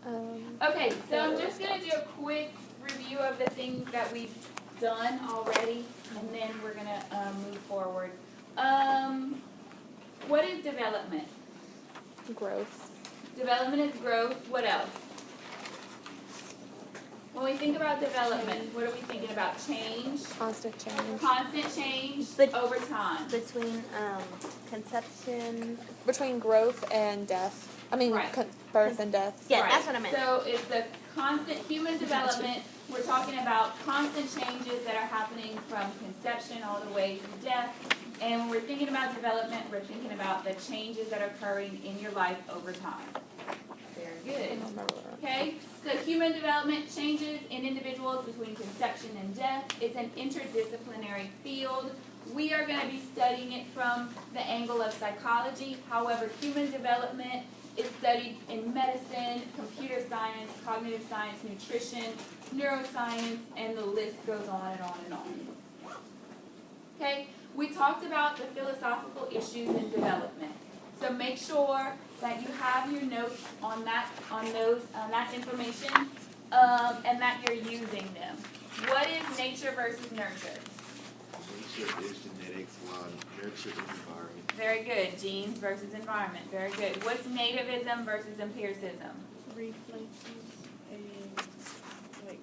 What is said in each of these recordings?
Okay, so I'm just going to do a quick review of the things that we've done already, and then we're going to move forward. What is development? Growth. Development is growth. What else? When we think about development, what are we thinking about? Change? Constant change. Constant change over time. Between conception. Between growth and death. I mean, Right. Birth and death. Yeah, Right. that's what I meant. So it's the constant human development. We're talking about constant changes that are happening from conception all the way to death. And when we're thinking about development, we're thinking about the changes that are occurring in your life over time. Very good. Okay, so human development changes in individuals between conception and death. It's an interdisciplinary field. We are going to be studying it from the angle of psychology. However, human development is studied in medicine, computer science, cognitive science, nutrition, neuroscience, and the list goes on and on and on. Okay, we talked about the philosophical issues in development. So make sure that you have your notes on that information, and that you're using them. What is nature versus nurture? Nature is genetics, while nurture is environment. Very good. Genes versus environment. Very good. What's nativism versus empiricism? Reflexes and like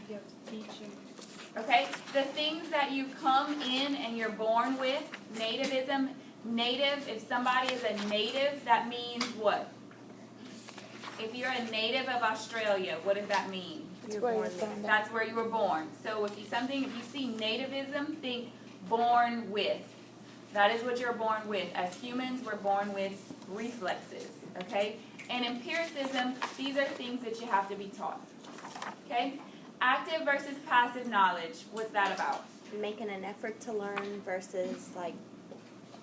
you have to teach them. Okay, the things that you come in and you're born with, nativism, native, if somebody is a native, that means what? If you're a native of Australia, what does that mean? That's where you're from. That's where you were born. So if you see nativism, think born with. That is what you're born with. As humans, we're born with reflexes, okay? And empiricism, these are things that you have to be taught, okay? Active versus passive knowledge, what's that about? Making an effort to learn versus like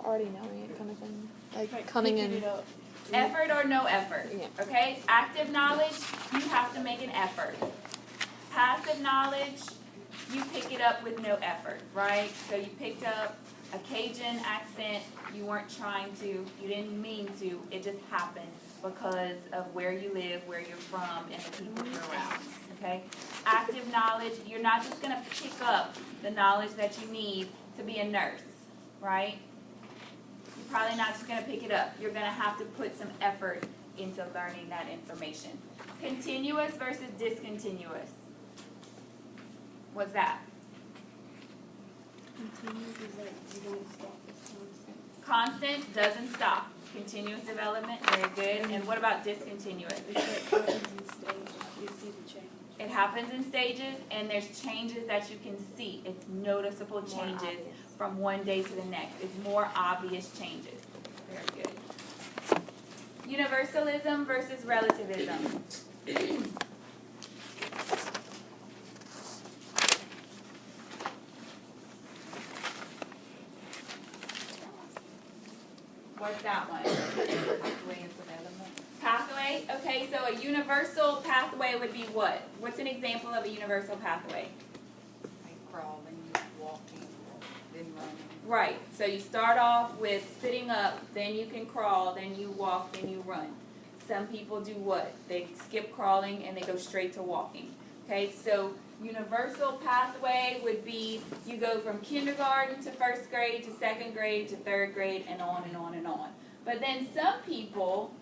Already knowing it kind of thing. Like Like coming picking in. it up. Effort or no effort, Yeah. okay? Active knowledge, you have to make an effort. Passive knowledge, you pick it up with no effort, right? So you picked up a Cajun accent, you weren't trying to, you didn't mean to, it just happened because of where you live, where you're from, and the people you're around, okay? Active knowledge, you're not just going to pick up the knowledge that you need to be a nurse, right? You're probably not just going to pick it up. You're going to have to put some effort into learning that information. Continuous versus discontinuous. What's that? Continuous is like you don't stop. It's constant. Constant doesn't stop. Continuous development, very good. And what about discontinuous? It's like happens in stages. You see the change. It happens in stages, and there's changes that you can see. It's noticeable changes obvious. from one day to the next. It's more obvious changes. Very good. Universalism versus relativism. What's that one? Pathway of development. Pathway? Okay, so a universal pathway would be what? What's an example of a universal pathway? Like crawling, walking, then running. Right, so you start off with sitting up, then you can crawl, then you walk, then you run. Some people do what? They skip crawling and they go straight to walking. Okay, so universal pathway would be you go from kindergarten to first grade to second grade to third grade and on and on and on. But then some people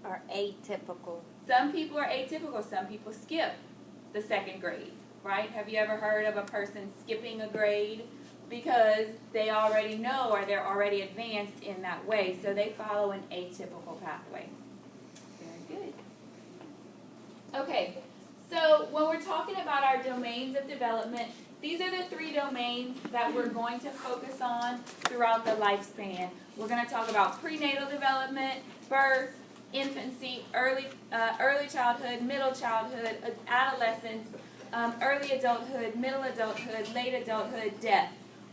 are atypical. are atypical. Some people skip the second grade, right? Have you ever heard of a person skipping a grade? Because they already know or they're already advanced in that way. So they follow an atypical pathway. Very good. Okay, so when we're talking about our domains of development, these are the 3 domains that we're going to focus on throughout the lifespan. We're going to talk about prenatal development, birth, infancy, early childhood, middle childhood, adolescence, early adulthood, middle adulthood, late adulthood, death.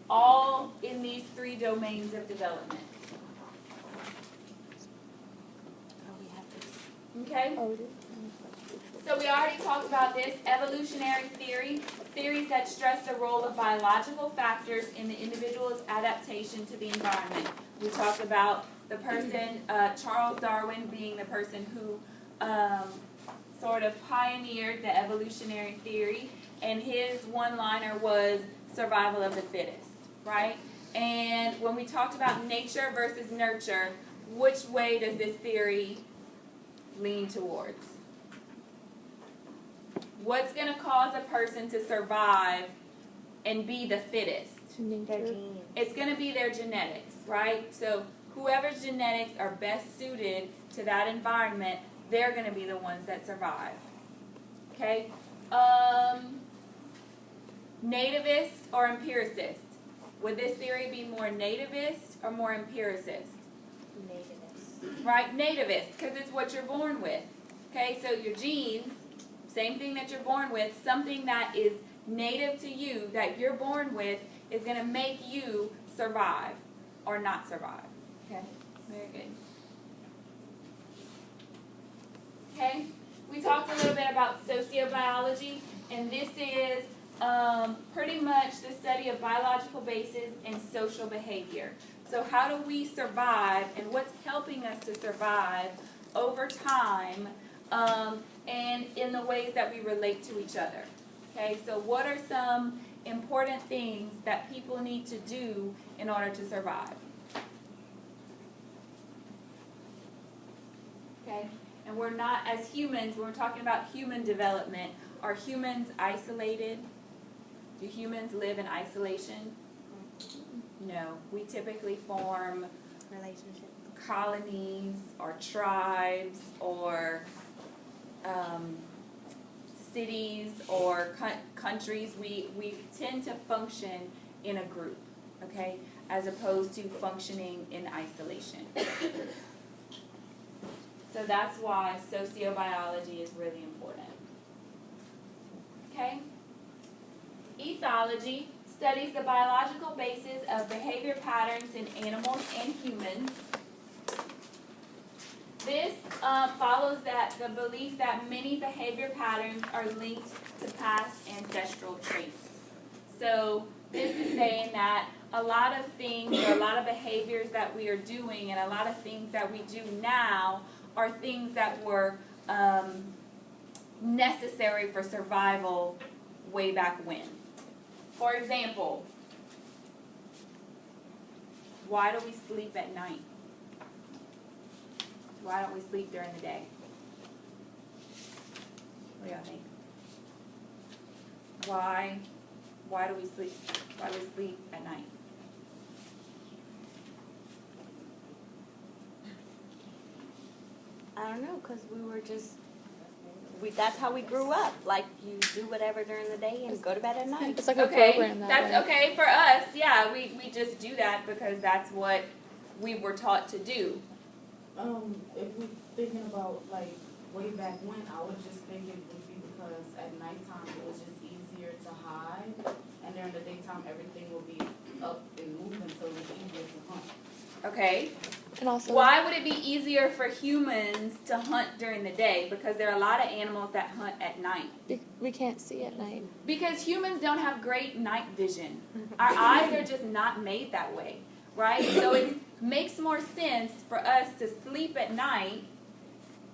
All in these 3 domains of development. Oh, we have this. Okay? Oh, we did. So we already talked about this, evolutionary theory, theories that stress the role of biological factors in the individual's adaptation to the environment. We talked about the person, Charles Darwin being the person who sort of pioneered the evolutionary theory, and his one-liner was survival of the fittest, right? And when we talked about nature versus nurture, which way does this theory lean towards? What's going to cause a person to survive and be the fittest? Their genes. It's going to be their genetics, right? So whoever's genetics are best suited to that environment, they're going to be the ones that survive. Okay? Nativist or empiricist? Would this theory be more nativist or more empiricist? Nativist. Right? Nativist, because it's what you're born with. Okay? So your genes, same thing that you're born with, something that is native to you, that you're born with, is going to make you survive or not survive. Okay? Very good. Okay? We talked a little bit about sociobiology, and this is pretty much the study of biological bases and social behavior. So how do we survive, and what's helping us to survive over time, and in the ways that we relate to each other. Okay, so what are some important things that people need to do in order to survive? Okay, and we're not, as humans, when we're talking about human development, are humans isolated? Do humans live in isolation? No. We typically form Relationship. colonies or tribes or cities or countries. We tend to function in a group, okay, as opposed to functioning in isolation. So that's why sociobiology is really important. Okay? Ethology studies the biological basis of behavior patterns in animals and humans. This follows the belief that many behavior patterns are linked to past ancestral traits. So this is saying that a lot of things, or a lot of behaviors that we are doing, and a lot of things that we do now are things that were necessary for survival way back when. For example, why do we sleep at night? Why don't we sleep during the day? What do y'all think? Why do we sleep? Why do we sleep at night? I don't know, because we were just, that's how we grew up. Like, you do whatever during the day and go to bed at night. It's like a Okay, program that that's way. okay for us. Yeah, we just do that because that's what we were taught to do. If we're thinking about like way back when, I would just think it would be because at nighttime it was just easier to hide, and during the daytime everything will be up and moving, so it's easier to hunt. Okay. And also, Why would it be easier for humans to hunt during the day? Because there are a lot of animals that hunt at night. we can't see at night. Because humans don't have great night vision. Our eyes are just not made that way, right? So it makes more sense for us to sleep at night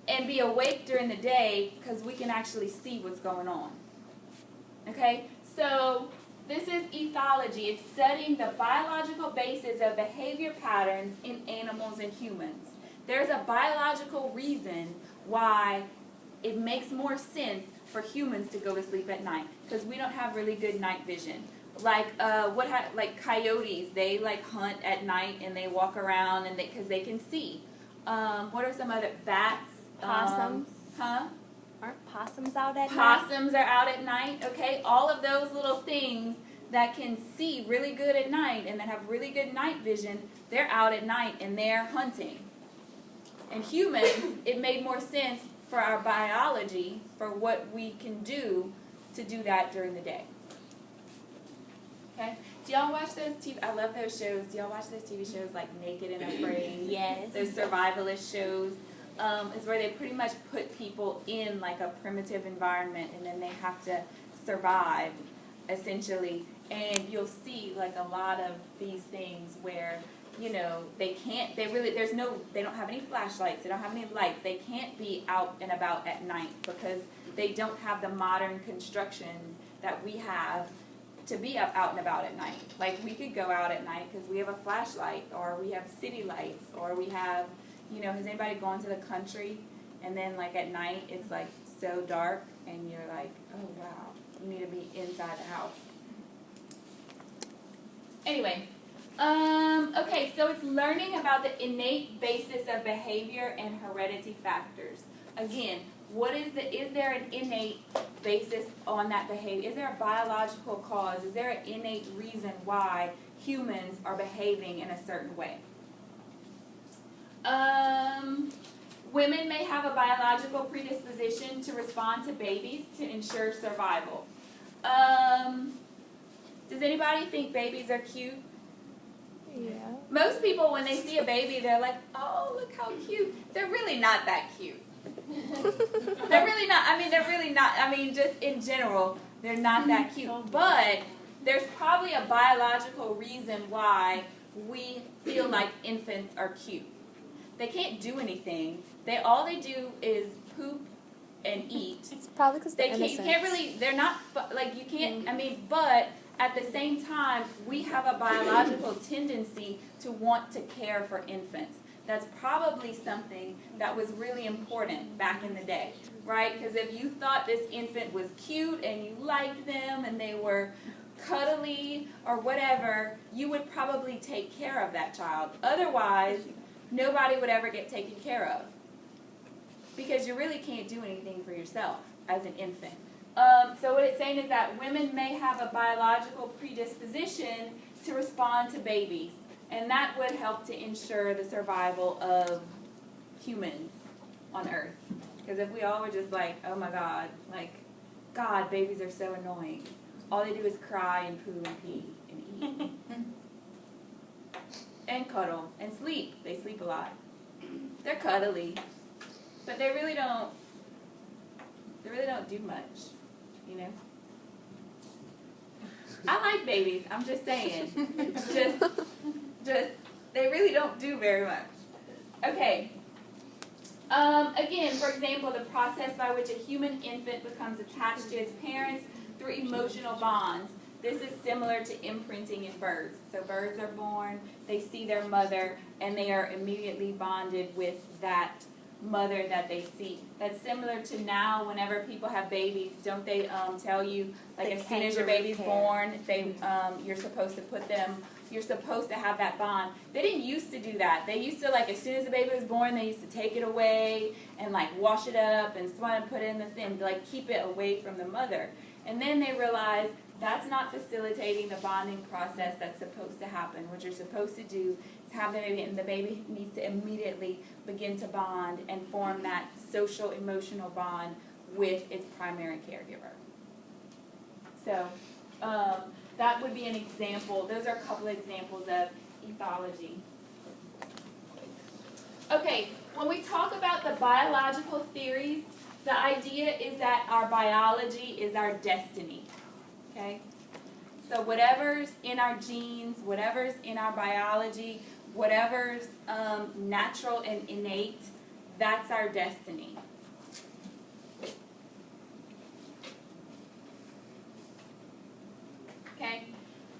and be awake during the day because we can actually see what's going on. Okay? So this is ethology. It's studying the biological basis of behavior patterns in animals and humans. There's a biological reason why it makes more sense for humans to go to sleep at night because we don't have really good night vision. Like like coyotes, they like hunt at night and they walk around and because they can see. What are some other bats? Possums. Huh? Aren't possums out at night? Possums are out at night, okay? All of those little things that can see really good at night and that have really good night vision, they're out at night and they're hunting. And humans, it made more sense for our biology, for what we can do, to do that during the day. Okay? Do y'all watch those TV? I love those shows. Do y'all watch those TV shows like Naked and Afraid? Yes. Those survivalist shows. Is where they pretty much put people in like a primitive environment and then they have to survive, essentially. And you'll see like a lot of these things where they can't, they don't have any flashlights, they don't have any lights, they can't be out and about at night because they don't have the modern constructions that we have to be out and about at night. Like, we could go out at night because we have a flashlight, or we have city lights, or we have, has anybody gone to the country and then like at night it's like so dark and you're like, oh wow, you need to be inside the house. Anyway, okay, so it's learning about the innate basis of behavior and heredity factors. Again, is there an innate basis on that behavior? Is there a biological cause? Is there an innate reason why humans are behaving in a certain way? Women may have a biological predisposition to respond to babies to ensure survival. Does anybody think babies are cute? Yeah. Most people, when they see a baby, they're like, oh, look how cute. They're really not that cute. They're really not. I mean, just in general, they're not that cute. But there's probably a biological reason why we feel like infants are cute. They can't do anything. All they do is poop and eat. It's probably because they're innocent. You can't really, they're not, like, you can't, but at the same time, we have a biological tendency to want to care for infants. That's probably something that was really important back in the day, right? Because if you thought this infant was cute and you liked them and they were cuddly or whatever, you would probably take care of that child. Otherwise, nobody would ever get taken care of. Because you really can't do anything for yourself as an infant. So what it's saying is that women may have a biological predisposition to respond to babies. And that would help to ensure the survival of humans on Earth. Because if we all were just like, oh my God, God, babies are so annoying. All they do is cry and poo and pee and eat. And cuddle and sleep. They sleep a lot. They're cuddly. But they really don't do much, I like babies, I'm just saying. Just, they really don't do very much. Okay. Again, for example, the process by which a human infant becomes attached to its parents through emotional bonds. This is similar to imprinting in birds. So birds are born, they see their mother, and they are immediately bonded with that mother that they see. That's similar to now whenever people have babies, don't they tell you, like, as soon as your baby's born, you're supposed to have that bond. They didn't used to do that. They used to, like, as soon as the baby was born, they used to take it away and, like, wash it up and swat and put it in the thing, like, keep it away from the mother. And then they realized that's not facilitating the bonding process that's supposed to happen. What you're supposed to do is have the baby, and the baby needs to immediately begin to bond and form that social, emotional bond with its primary caregiver. So that would be an example. Those are a couple of examples of ethology. Okay, when we talk about the biological theories, the idea is that our biology is our destiny. Okay? So whatever's in our genes, whatever's in our biology, whatever's natural and innate, that's our destiny. Okay?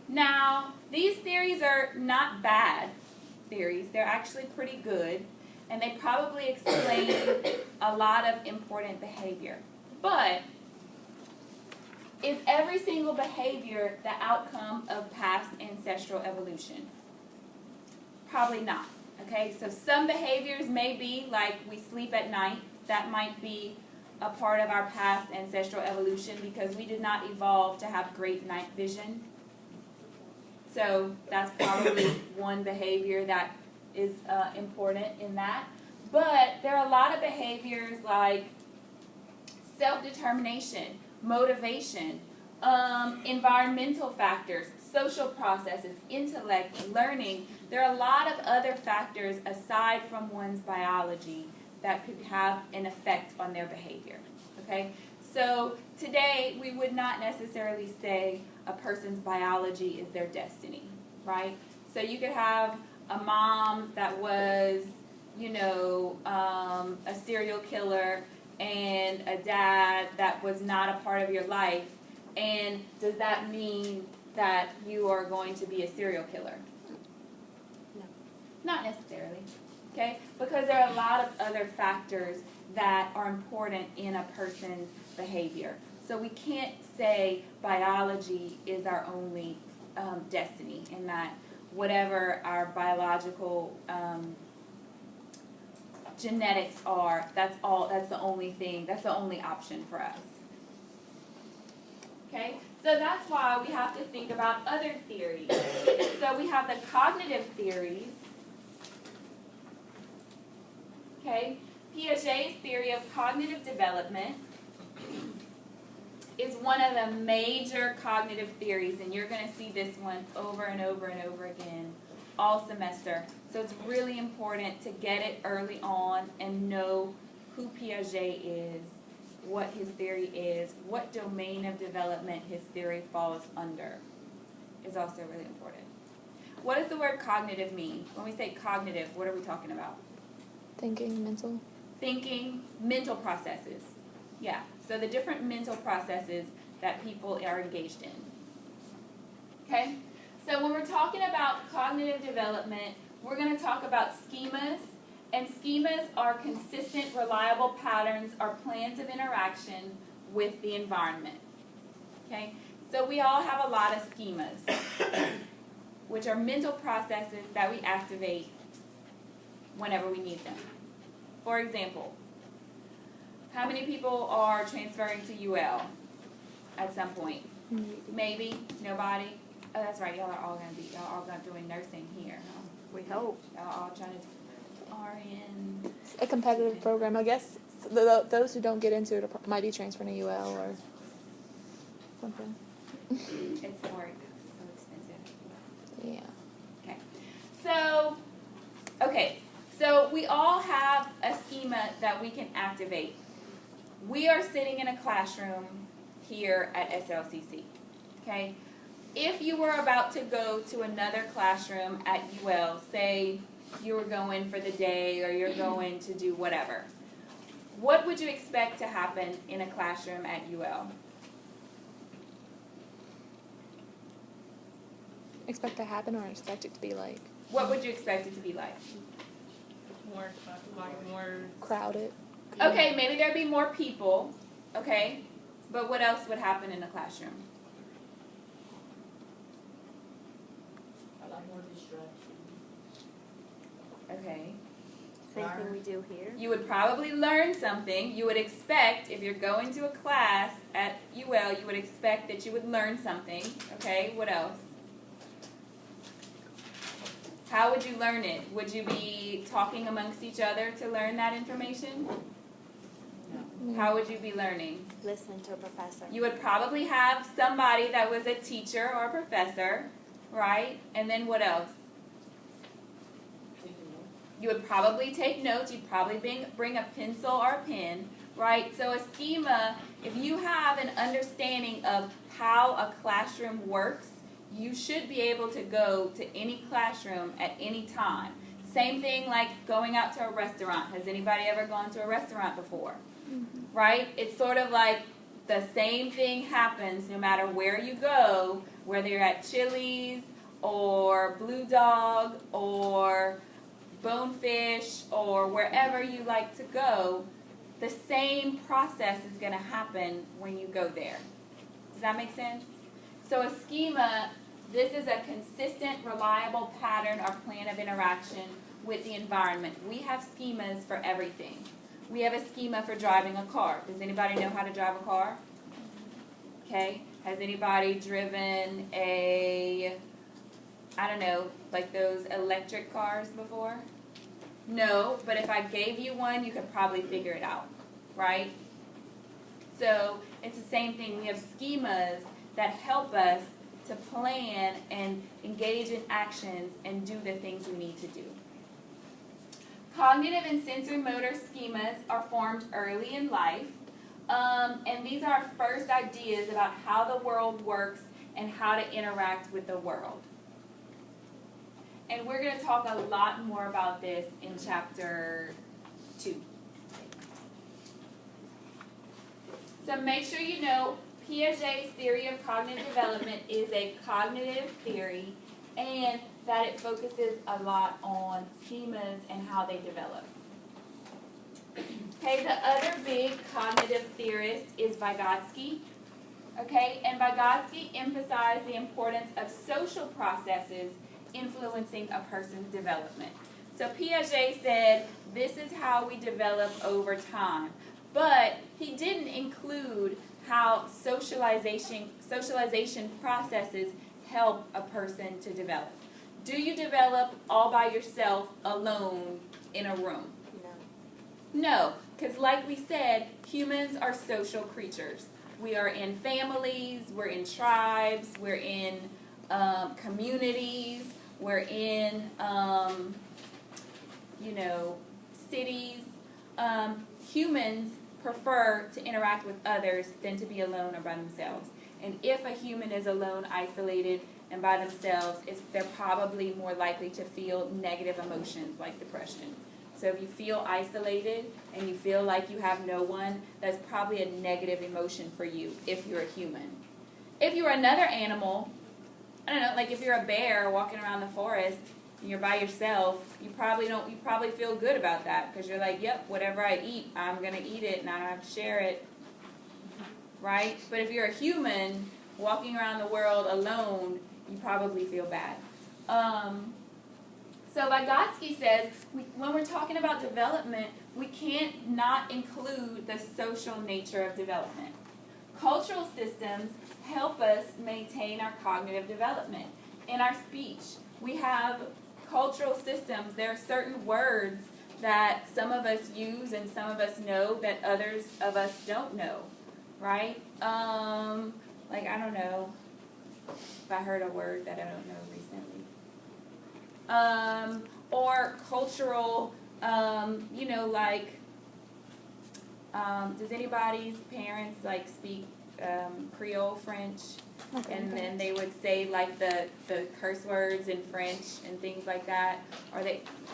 Now, these theories are not bad theories. They're actually pretty good, and they probably explain a lot of important behavior. But is every single behavior the outcome of past ancestral evolution? Probably not. Okay, so some behaviors may be like we sleep at night. That might be a part of our past ancestral evolution because we did not evolve to have great night vision. So that's probably one behavior that is important in that. But there are a lot of behaviors like self-determination, motivation, environmental factors, social processes, intellect, learning. There are a lot of other factors aside from one's biology that could have an effect on their behavior. Okay? So today we would not necessarily say a person's biology is their destiny, right? So you could have a mom that was, a serial killer and a dad that was not a part of your life, and does that mean that you are going to be a serial killer? No. Not necessarily, okay? Because there are a lot of other factors that are important in a person's behavior. So we can't say biology is our only destiny, and that whatever our biological genetics are, that's the only thing, that's the only option for us. Okay? So that's why we have to think about other theories. So we have the cognitive theories. Okay? Piaget's theory of cognitive development is one of the major cognitive theories, and you're going to see this one over and over and over again all semester. So it's really important to get it early on and know who Piaget is, what his theory is, what domain of development his theory falls under is also really important. What does the word cognitive mean? When we say cognitive, what are we talking about? Thinking, mental. Thinking, mental processes. Yeah, so the different mental processes that people are engaged in. Okay? So when we're talking about cognitive development, we're going to talk about schemas, and schemas are consistent, reliable patterns or plans of interaction with the environment. Okay? So we all have a lot of schemas, which are mental processes that we activate whenever we need them. For example, how many people are transferring to UL at some point? Maybe? Nobody? Oh, that's right. Y'all all going doing nursing here, huh? We hope. Y'all all trying to RN. It's a competitive program, I guess. Those who don't get into it might be transferring to UL or something. It's more so expensive. Yeah. Okay. So we all have a schema that we can activate. We are sitting in a classroom here at SLCC. Okay? If you were about to go to another classroom at UL, say you were going for the day or you're going to do whatever, what would you expect to happen in a classroom at UL? Expect to happen or expect it to be like? What would you expect it to be like? More Crowded. Okay, maybe there'd be more people, okay? But what else would happen in the classroom? A lot more distraction. Okay. Same thing we do here. You would probably learn something. You would expect, if you're going to a class at UL, you would expect that you would learn something. Okay, what else? How would you learn it? Would you be talking amongst each other to learn that information? How would you be learning? Listen to a professor. You would probably have somebody that was a teacher or a professor, right? And then what else? You would probably take notes. You'd probably bring a pencil or a pen, right? So a schema, if you have an understanding of how a classroom works, you should be able to go to any classroom at any time. Same thing like going out to a restaurant. Has anybody ever gone to a restaurant before? Mm-hmm. Right? It's sort of like the same thing happens no matter where you go, whether you're at Chili's or Blue Dog or Bonefish or wherever you like to go, the same process is going to happen when you go there. Does that make sense? So a schema, this is a consistent, reliable pattern or plan of interaction with the environment. We have schemas for everything. We have a schema for driving a car. Does anybody know how to drive a car? Okay. Has anybody driven a, I don't know, like those electric cars before? No, but if I gave you one, you could probably figure it out, right? So it's the same thing. We have schemas that help us to plan and engage in actions and do the things we need to do. Cognitive and sensory motor schemas are formed early in life, and these are our first ideas about how the world works and how to interact with the world. And we're going to talk a lot more about this in chapter 2. So make sure you know Piaget's theory of cognitive development is a cognitive theory, and that it focuses a lot on schemas and how they develop. Okay, the other big cognitive theorist is Vygotsky. Okay, and Vygotsky emphasized the importance of social processes influencing a person's development. So Piaget said this is how we develop over time, but he didn't include how socialization processes help a person to develop. Do you develop all by yourself, alone, in a room? No, because like we said, humans are social creatures. We are in families, we're in tribes, we're in communities, we're in, cities. Humans prefer to interact with others than to be alone or by themselves. And if a human is alone, isolated, and by themselves, they're probably more likely to feel negative emotions like depression. So if you feel isolated and you feel like you have no one, that's probably a negative emotion for you if you're a human. If you're another animal, I don't know, like if you're a bear walking around the forest and you're by yourself, you probably feel good about that because you're like, yep, whatever I eat, I'm going to eat it and I don't have to share it. Right? But if you're a human walking around the world alone, you probably feel bad. So Vygotsky says, when we're talking about development, we can't not include the social nature of development. Cultural systems help us maintain our cognitive development. In our speech, we have cultural systems. There are certain words that some of us use and some of us know that others of us don't know, right? Like, I don't know if I heard a word that I don't know recently. Or cultural, does anybody's parents like speak Creole French? And then they would say like the curse words in French and things like that. Y'all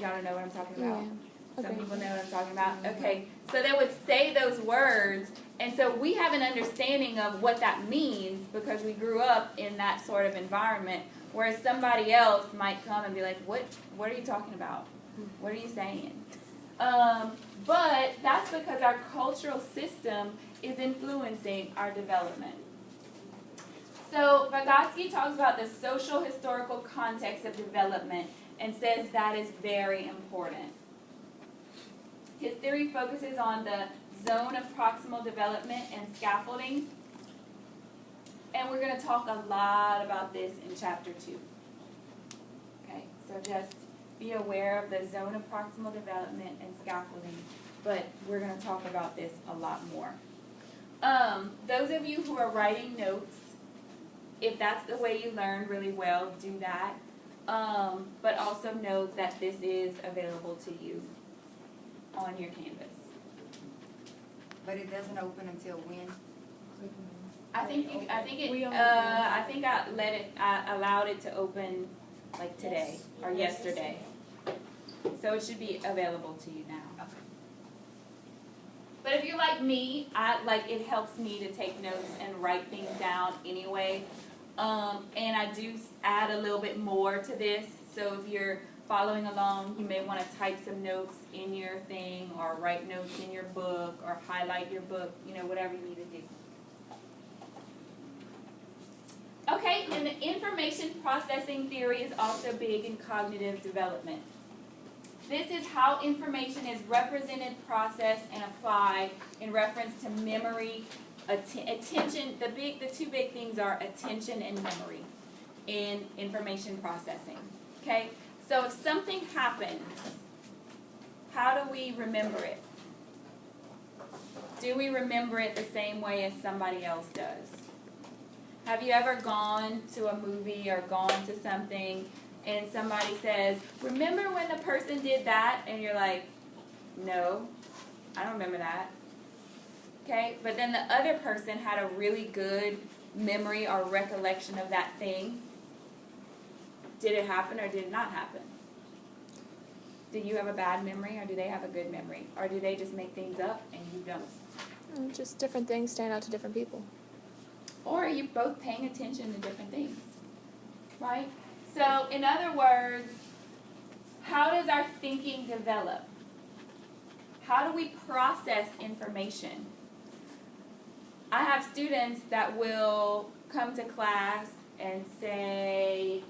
don't know what I'm talking about? Yeah. Some people know what I'm talking about. Okay, so they would say those words, and so we have an understanding of what that means because we grew up in that sort of environment. Whereas somebody else might come and be like, what are you talking about? What are you saying? But that's because our cultural system is influencing our development. So Vygotsky talks about the social historical context of development and says that is very important. His theory focuses on the zone of proximal development and scaffolding. And we're going to talk a lot about this in chapter 2. Okay, so just be aware of the zone of proximal development and scaffolding, but we're going to talk about this a lot more. Those of you who are writing notes, if that's the way you learn really well, do that. But also note that this is available to you on your Canvas. But it doesn't open until when? I allowed it to open like today or yesterday. So it should be available to you now. But if you're like me, it helps me to take notes and write things down anyway. And I do add a little bit more to this. So if you're following along, you may want to type some notes in your thing or write notes in your book or highlight your book, whatever you need to do. Okay, and the information processing theory is also big in cognitive development. This is how information is represented, processed, and applied in reference to memory, attention. The two big things are attention and memory in information processing. Okay, so if something happens, how do we remember it? Do we remember it the same way as somebody else does? Have you ever gone to a movie or gone to something and somebody says, remember when the person did that? And you're like, no, I don't remember that. Okay, but then the other person had a really good memory or recollection of that thing. Did it happen or did it not happen? Do you have a bad memory or do they have a good memory? Or do they just make things up and you don't? Just different things stand out to different people. Or are you both paying attention to different things? Right? So, in other words, how does our thinking develop? How do we process information? I have students that will come to class and say,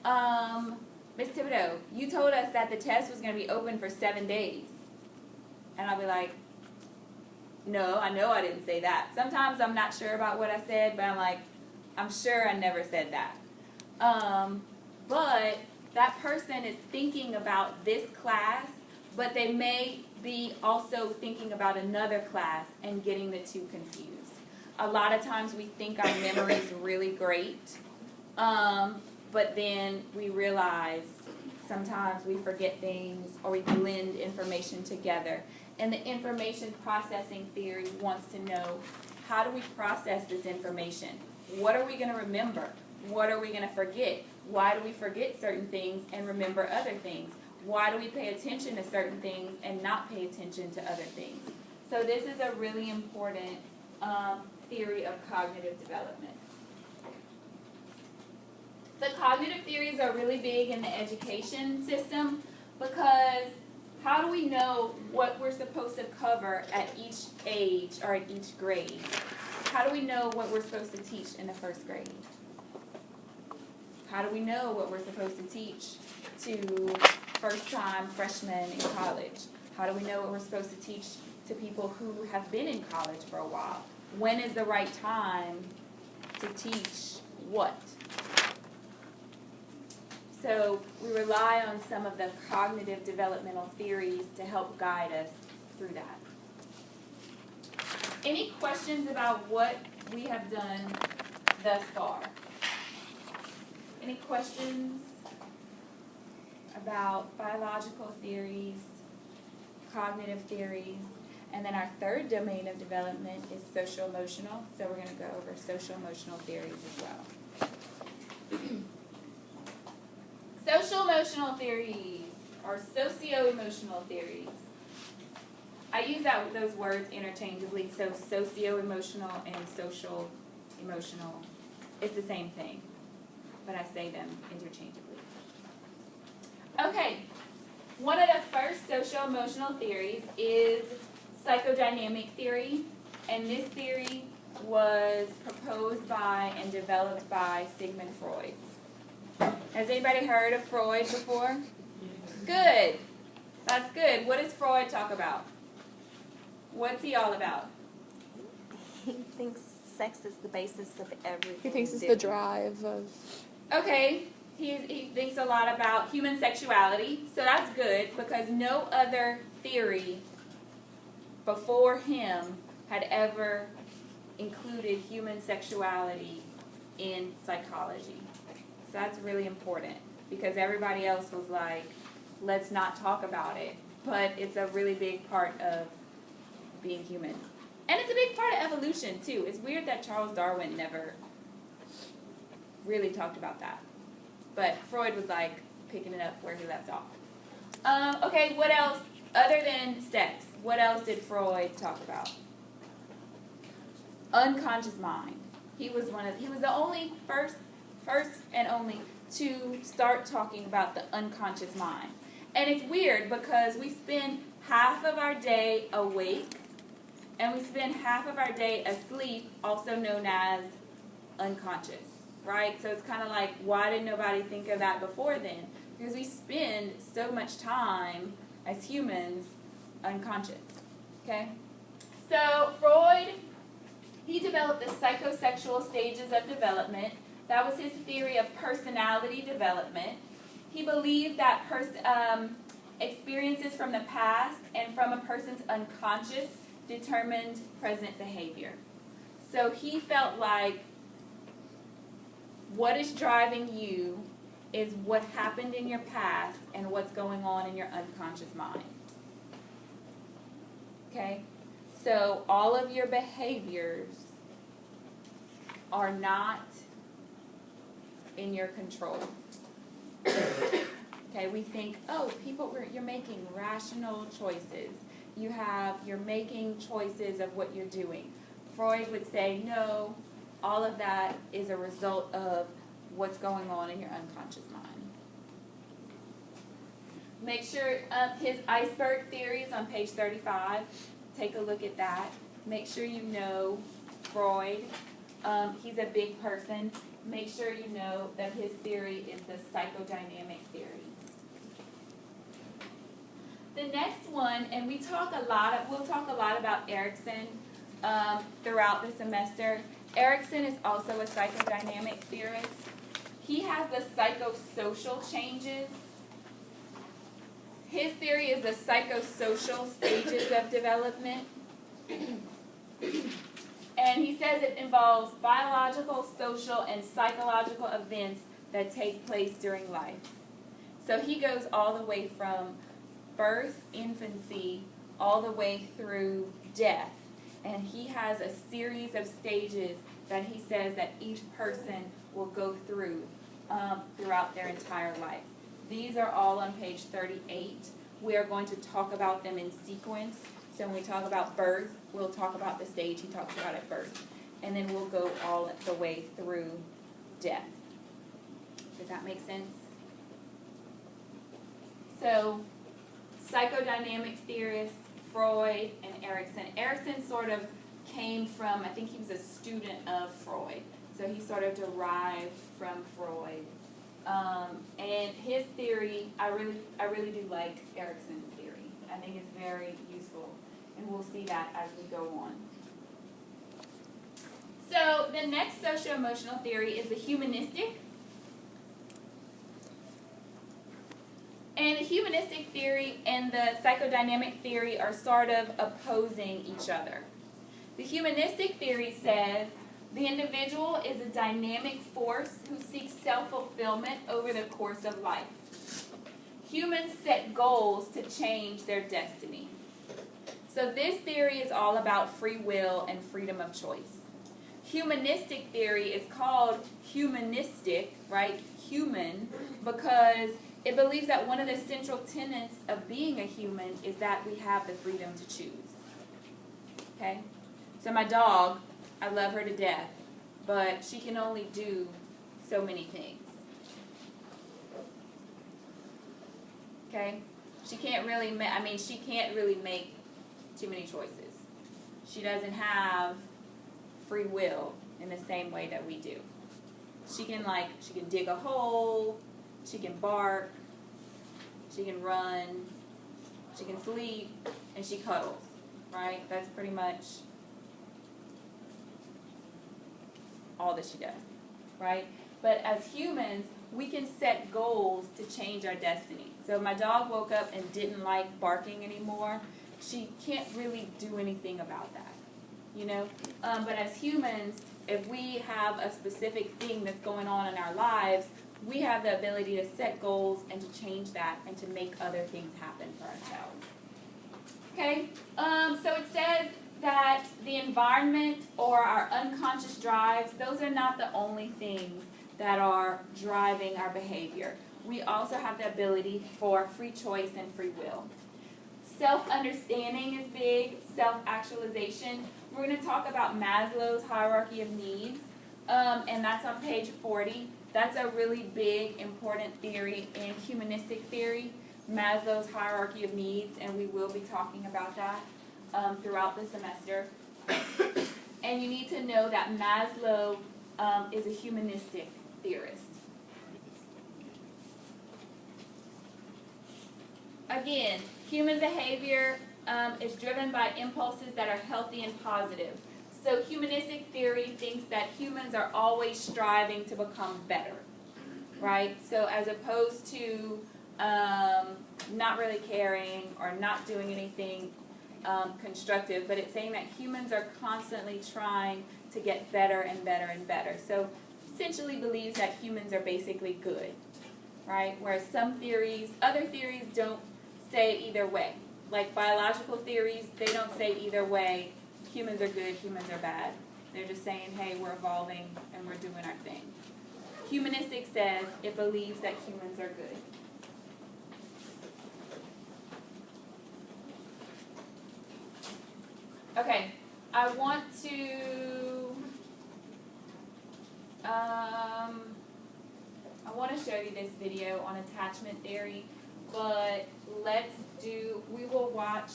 Ms. Thibodeaux, you told us that the test was going to be open for 7 days. And I'll be like, no, I know I didn't say that. Sometimes I'm not sure about what I said, but I'm like, I'm sure I never said that. But that person is thinking about this class, but they may be also thinking about another class and getting the two confused. A lot of times we think our memory is really great, but then we realize sometimes we forget things or we blend information together. And the information processing theory wants to know, how do we process this information? What are we going to remember? What are we going to forget? Why do we forget certain things and remember other things? Why do we pay attention to certain things and not pay attention to other things? So this is a really important theory of cognitive development. The cognitive theories are really big in the education system because how do we know what we're supposed to cover at each age or at each grade? How do we know what we're supposed to teach in the first grade? How do we know what we're supposed to teach to first-time freshmen in college? How do we know what we're supposed to teach to people who have been in college for a while? When is the right time to teach what? So we rely on some of the cognitive developmental theories to help guide us through that. Any questions about what we have done thus far? Any questions about biological theories, cognitive theories, and then our third domain of development is social-emotional, so we're going to go over social-emotional theories as well. Social-emotional theories, or socio-emotional theories. I use those words interchangeably, so socio-emotional and social-emotional, it's the same thing, but I say them interchangeably. Okay, one of the first social-emotional theories is psychodynamic theory, and this theory was proposed by and developed by Sigmund Freud. Has anybody heard of Freud before? Good. That's good. What does Freud talk about? What's he all about? He thinks sex is the basis of everything. He thinks it's the drive of... Okay, he thinks a lot about human sexuality, so that's good because no other theory before him had ever included human sexuality in psychology. So that's really important because everybody else was like, let's not talk about it. But it's a really big part of being human. And it's a big part of evolution, too. It's weird that Charles Darwin never really talked about that. But Freud was like picking it up where he left off. Okay, what else? Other than sex, what else did Freud talk about? Unconscious mind. He was the only first and only to start talking about the unconscious mind. And it's weird because we spend half of our day awake and we spend half of our day asleep, also known as unconscious, right? So it's kind of like, why did nobody think of that before then? Because we spend so much time as humans unconscious, okay? So Freud, he developed the psychosexual stages of development. That was his theory of personality development. He believed that experiences from the past and from a person's unconscious determined present behavior. So he felt like what is driving you is what happened in your past and what's going on in your unconscious mind. Okay? So all of your behaviors are not in your control. Okay, we think, oh, you're making rational choices. You're making choices of what you're doing. Freud would say, no, all of that is a result of what's going on in your unconscious mind. Make sure his iceberg theory is on page 35. Take a look at that. Make sure you know Freud. He's a big person. Make sure you know that his theory is the psychodynamic theory. The next one, and we'll talk a lot about Erikson throughout the semester. Erikson is also a psychodynamic theorist. He has the psychosocial changes. His theory is the psychosocial stages of development. And he says it involves biological, social, and psychological events that take place during life. So he goes all the way from birth, infancy, all the way through death. And he has a series of stages that he says that each person will go through throughout their entire life. These are all on page 38. We are going to talk about them in sequence. So when we talk about birth, we'll talk about the stage he talks about at birth. And then we'll go all the way through death. Does that make sense? So, psychodynamic theorists, Freud and Erikson. Erikson sort of came from, I think he was a student of Freud. So he sort of derived from Freud. And his theory, I really do like Erikson's theory. I think it's very useful. And we'll see that as we go on. So the next socio-emotional theory is the humanistic. And the humanistic theory and the psychodynamic theory are sort of opposing each other. The humanistic theory says the individual is a dynamic force who seeks self-fulfillment over the course of life. Humans set goals to change their destiny. So this theory is all about free will and freedom of choice. Humanistic theory is called humanistic, right? Human, because it believes that one of the central tenets of being a human is that we have the freedom to choose. Okay? So my dog, I love her to death, but she can only do so many things. Okay? She can't really make too many choices. She doesn't have free will in the same way that we do. She can dig a hole, she can bark, she can run, she can sleep, and she cuddles, right? That's pretty much all that she does, right? But as humans, we can set goals to change our destiny. So if my dog woke up and didn't like barking anymore, she can't really do anything about that, you know? But as humans, if we have a specific thing that's going on in our lives, we have the ability to set goals and to change that and to make other things happen for ourselves. Okay, so it says that the environment or our unconscious drives, those are not the only things that are driving our behavior. We also have the ability for free choice and free will. Self-understanding is big, self-actualization. We're going to talk about Maslow's hierarchy of needs, and that's on page 40. That's a really big, important theory in humanistic theory, Maslow's hierarchy of needs, and we will be talking about that throughout the semester. And you need to know that Maslow is a humanistic theorist. Again, human behavior is driven by impulses that are healthy and positive. So humanistic theory thinks that humans are always striving to become better, right? So as opposed to not really caring or not doing anything constructive, but it's saying that humans are constantly trying to get better and better and better. So essentially believes that humans are basically good, right? Whereas other theories don't say either way. Like biological theories, they don't say either way, humans are good, humans are bad. They're just saying, hey, we're evolving and we're doing our thing. Humanistic says it believes that humans are good. Okay, I want to show you this video on attachment theory, but we will watch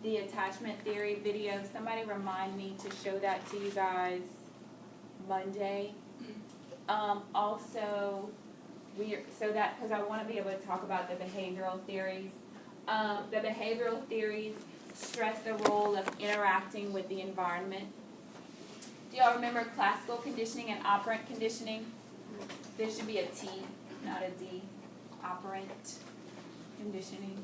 the attachment theory video. Somebody remind me to show that to you guys Monday. Also, because I want to be able to talk about the behavioral theories. The behavioral theories stress the role of interacting with the environment. Do y'all remember classical conditioning and operant conditioning? There should be a T, not a D. Operant conditioning.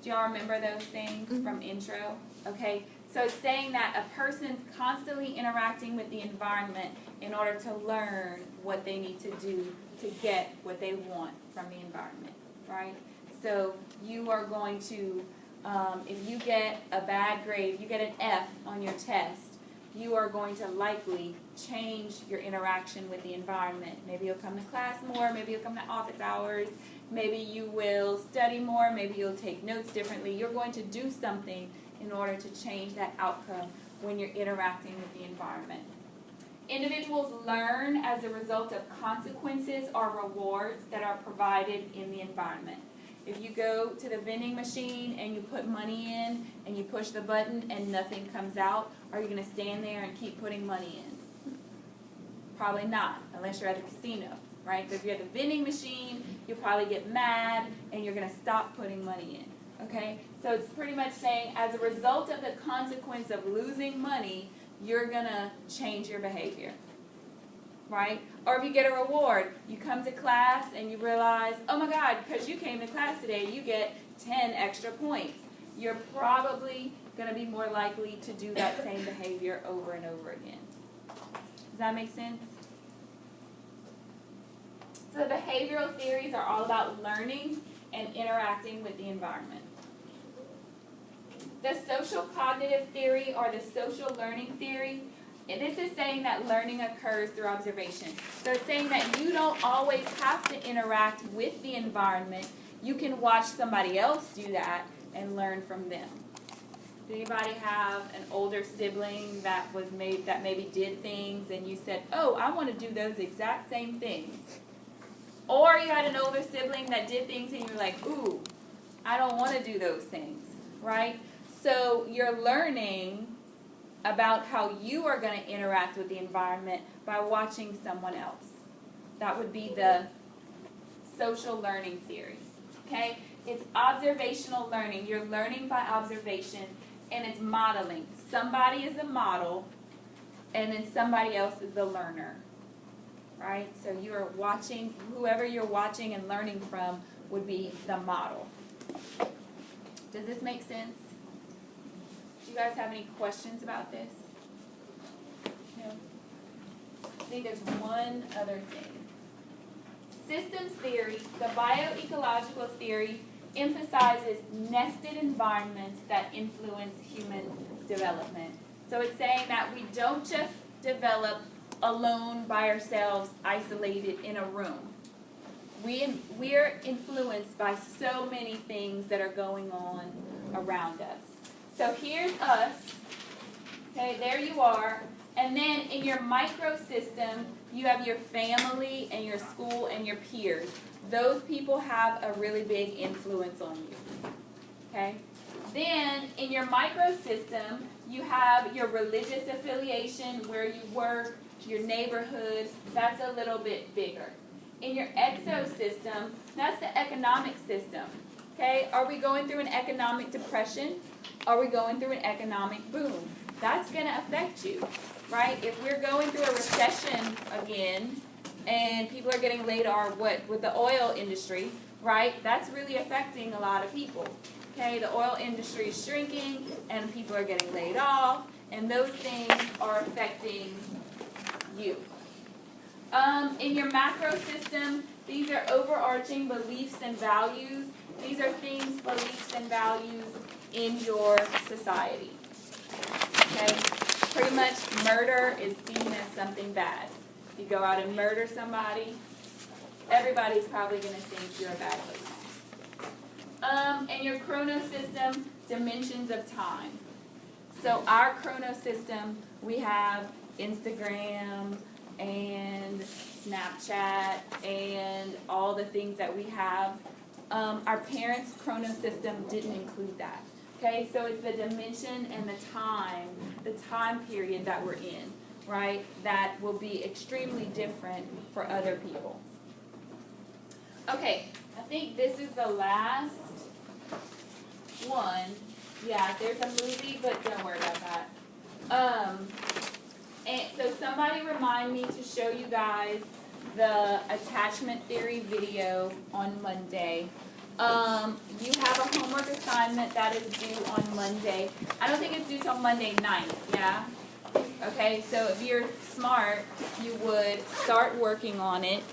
Do y'all remember those things from intro? Okay, so it's saying that a person's constantly interacting with the environment in order to learn what they need to do to get what they want from the environment, right? So you are going to, if you get a bad grade, you get an F on your test, you are going to likely change your interaction with the environment. Maybe you'll come to class more, maybe you'll come to office hours, maybe you will study more, maybe you'll take notes differently. You're going to do something in order to change that outcome when you're interacting with the environment. Individuals learn as a result of consequences or rewards that are provided in the environment. If you go to the vending machine and you put money in and you push the button and nothing comes out, are you going to stand there and keep putting money in? Probably not, unless you're at a casino, right? But if you're at the vending machine, you'll probably get mad and you're going to stop putting money in, okay? So it's pretty much saying as a result of the consequence of losing money, you're going to change your behavior, right? Or if you get a reward, you come to class and you realize, oh my God, because you came to class today, you get 10 extra points. You're probably going to be more likely to do that same behavior over and over again. Does that make sense? So the behavioral theories are all about learning and interacting with the environment. The social cognitive theory or the social learning theory, this is saying that learning occurs through observation. So it's saying that you don't always have to interact with the environment. You can watch somebody else do that and learn from them. Does anybody have an older sibling that maybe did things and you said, oh, I want to do those exact same things? Or you had an older sibling that did things and you're like, ooh, I don't want to do those things, right? So you're learning about how you are going to interact with the environment by watching someone else. That would be the social learning theory, okay? It's observational learning. You're learning by observation, and it's modeling. Somebody is a model, and then somebody else is the learner, right? So you're watching, whoever you're watching and learning from would be the model. Does this make sense? Do you guys have any questions about this? No? I think there's one other thing. Systems theory, the bioecological theory, emphasizes nested environments that influence human development. So it's saying that we don't just develop alone by ourselves, isolated in a room. We're influenced by so many things that are going on around us. So here's us, okay, there you are, and then in your microsystem, you have your family and your school and your peers. Those people have a really big influence on you, okay? Then in your microsystem, you have your religious affiliation, where you work, your neighborhood, that's a little bit bigger. In your exosystem, that's the economic system, okay? Are we going through an economic depression? Are we going through an economic boom? That's going to affect you, right? If we're going through a recession again and people are getting laid off, with the oil industry, right? That's really affecting a lot of people, okay? The oil industry is shrinking and people are getting laid off, and those things are affecting you. In your macro system, these are overarching beliefs and values. These are things, beliefs, and values in your society. Okay? Pretty much murder is seen as something bad. you go out and murder somebody, everybody's probably going to think you're a bad person. And your chrono system, dimensions of time. So our chrono system, we have Instagram and Snapchat and all the things that we have. Our parents' chrono system didn't include that. Okay, so it's the dimension and the time period that we're in, right? That will be extremely different for other people. Okay, I think this is the last one. Yeah, there's a movie, but don't worry about that. And so somebody remind me to show you guys the attachment theory video on Monday. You have a homework assignment that is due on Monday. I don't think it's due till Monday night, yeah? Okay, so if you're smart, you would start working on it